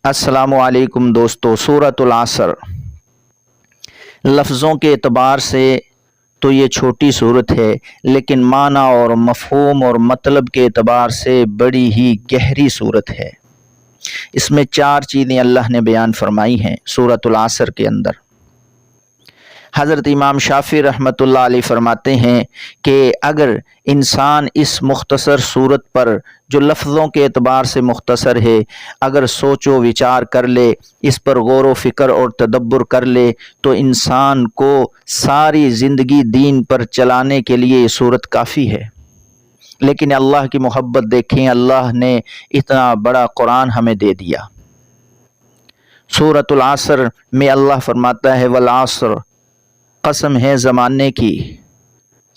अस्सलामु अलैकुम दोस्तों। सूरतुल असर लफ्ज़ों के एतबार से तो ये छोटी सूरत है, लेकिन माना और मफ़हूम और मतलब के एतबार से बड़ी ही गहरी सूरत है। इसमें 4 चीज़ें अल्लाह ने बयान फरमाई हैं सूरतुल असर के अंदर। हज़रत इमाम शाफ़ी रहमतुल्लाह अलैह फरमाते हैं कि अगर इंसान इस मुख्तसर सूरत पर जो लफ्ज़ों के एतबार से मुख्तसर है, अगर सोचो विचार कर ले, इस पर गौर व फ़िक्र और तदब्बर कर ले, तो इंसान को सारी ज़िंदगी दीन पर चलाने के लिए ये सूरत काफ़ी है। लेकिन अल्लाह की मोहब्बत देखें, अल्लाह ने इतना बड़ा कुरान हमें दे दिया। सूरतुल असर में अल्लाह फरमाता है वल असर, कसम है ज़माने की।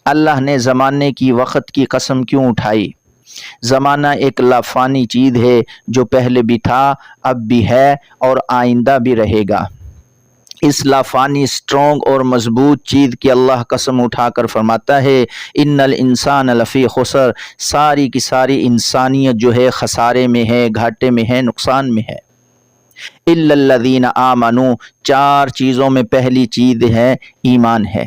अल्लाह ने ज़माने की, वक़्त की कसम क्यों उठाई? ज़माना एक लाफ़ानी चीज़ है जो पहले भी था, अब भी है और आइंदा भी रहेगा। इस लाफ़ानी स्ट्रॉन्ग और मज़बूत चीज़ की अल्लाह कसम उठाकर फरमाता है इन्नल इंसान लफ़ी खुसर, सारी की सारी इंसानियत जो है खसारे में है, घाटे में है, नुकसान में है। इल्लल्लज़ीना आमनू, 4 चीज़ों में पहली चीज़ है ईमान है।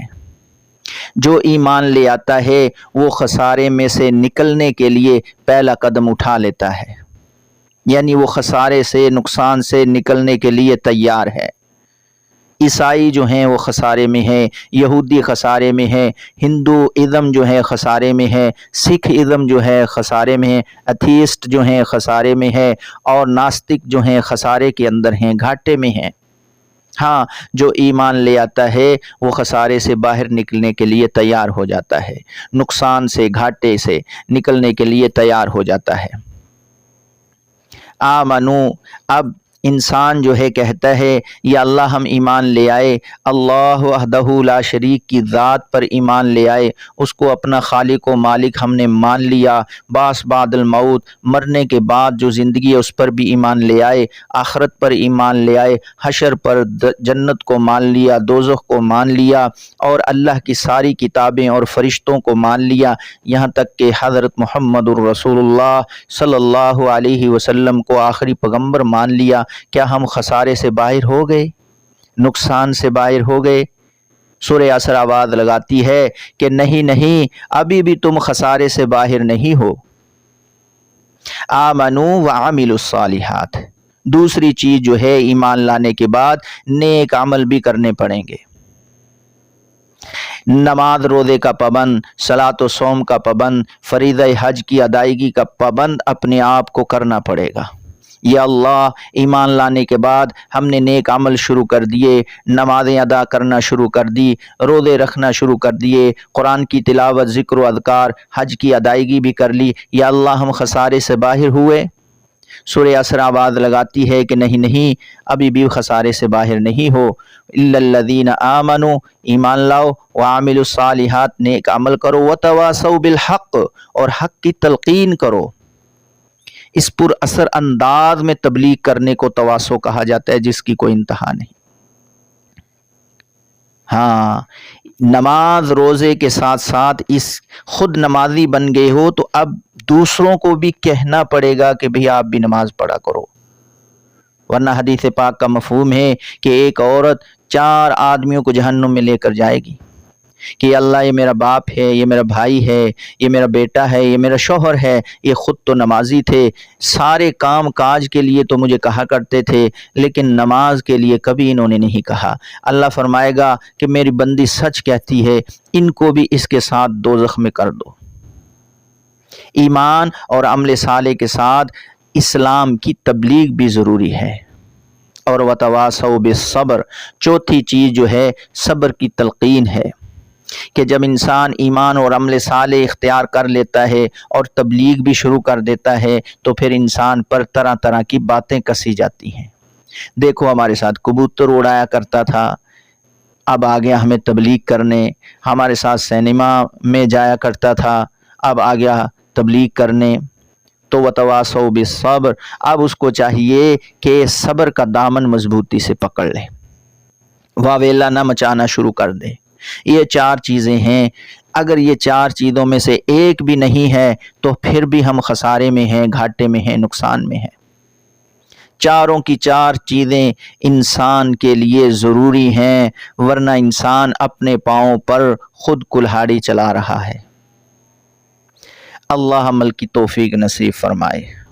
जो ईमान ले आता है वो खसारे में से निकलने के लिए पहला कदम उठा लेता है, यानी वो खसारे से, नुकसान से निकलने के लिए तैयार है। ईसाई जो हैं वो खसारे में है, यहूदी खसारे में है, हिंदू इज़म जो है खसारे में है, सिख इज़म जो है खसारे में है, एथीस्ट जो हैं खसारे में है, और नास्तिक जो हैं खसारे के अंदर हैं, घाटे में हैं। हाँ, जो ईमान ले आता है वो खसारे से बाहर निकलने के लिए तैयार हो जाता है, नुकसान से, घाटे से निकलने के लिए तैयार हो जाता है। आमनू, अब इंसान जो है कहता है या अल्लाह हम ईमान ले आए, अल्लाह वहदहू ला शरीक की ज़ात पर ईमान ले आए, उसको अपना खालिक व मालिक हमने मान लिया। बास बादल मौत, मरने के बाद जो ज़िंदगी है उस पर भी ईमान ले आए, आखरत पर ईमान ले आए, हशर पर, जन्नत को मान लिया, दोज़ख को मान लिया, और अल्लाह की सारी किताबें और फरिश्तों को मान लिया, यहाँ तक कि हज़रत मुहम्मदुर रसूलुल्लाह सल्लल्लाहु अलैहि वसल्लम को आखिरी पैगंबर मान लिया। क्या हम खसारे से बाहर हो गए, नुकसान से बाहर हो गए? सूरह असर आवाज़ लगाती है कि नहीं नहीं, अभी भी तुम खसारे से बाहर नहीं हो। आमनू व आमिलुस सालिहात, दूसरी चीज़ जो है ईमान लाने के बाद नेक अमल भी करने पड़ेंगे। नमाज रोज़े का पाबंद, सलात व सौम का पाबंद, फरीज़ा हज की अदायगी का पाबंद अपने आप को करना पड़ेगा। या अल्लाह, ईमान लाने के बाद हमने नेक अमल शुरू कर दिए, नमाज़ें अदा करना शुरू कर दी, रोज़े रखना शुरू कर दिए, कुरान की तिलावत, ज़िक्र व अज़कार, हज की अदायगी भी कर ली, या अल्लाह हम खसारे से बाहर हुए? सूरह असर आवाज़ लगाती है कि नहीं नहीं, अभी भी खसारे से बाहर नहीं हो। इल्लल्लज़ीना आमनू, ईमान लाओ, व आमिलुस सालिहात, नेक अमल करो, व तवासौ बिल हक़, और हक़ की तलक़ीन करो। इस पुर असर अंदाज में तबलीग करने को तवासो कहा जाता है, जिसकी कोई इंतहा नहीं। हाँ, नमाज रोज़े के साथ साथ इस खुद नमाजी बन गए हो तो अब दूसरों को भी कहना पड़ेगा कि भैया आप भी नमाज पढ़ा करो, वरना हदीस पाक का मफहूम है कि एक औरत 4 आदमियों को जहन्नुम में लेकर जाएगी कि अल्लाह ये मेरा बाप है, ये मेरा भाई है, ये मेरा बेटा है, ये मेरा शौहर है, ये ख़ुद तो नमाजी थे, सारे काम काज के लिए तो मुझे कहा करते थे, लेकिन नमाज के लिए कभी इन्होंने नहीं कहा। अल्लाह फरमाएगा कि मेरी बंदी सच कहती है, इनको भी इसके साथ दोज़ख में कर दो। ईमान और अमल साले के साथ इस्लाम की तबलीग भी ज़रूरी है। और वतवासौ बिस्सब्र, चौथी चीज़ जो है सब्र की तलक़ीन है कि जब इंसान ईमान और अमल साले इख्तियार कर लेता है और तबलीग भी शुरू कर देता है तो फिर इंसान पर तरह तरह की बातें कसी जाती हैं। देखो, हमारे साथ कबूतर उड़ाया करता था, अब आ गया हमें तबलीग करने। हमारे साथ सिनेमा में जाया करता था, अब आ गया तबलीग करने। तो वतवासौ बिस्सब्र, अब उसको चाहिए कि सब्र का दामन मजबूती से पकड़ ले, वावेला न मचाना शुरू कर दे। ये 4 चीज़ें हैं। अगर ये 4 चीज़ों में से एक भी नहीं है तो फिर भी हम खसारे में हैं, घाटे में हैं, नुकसान में हैं। چاروں کی چار چیزیں انسان کے لیے ضروری ہیں، ورنہ انسان اپنے پاؤں پر خود کلہاڑی چلا رہا ہے۔ اللہ عمل کی توفیق نصیب فرمائے۔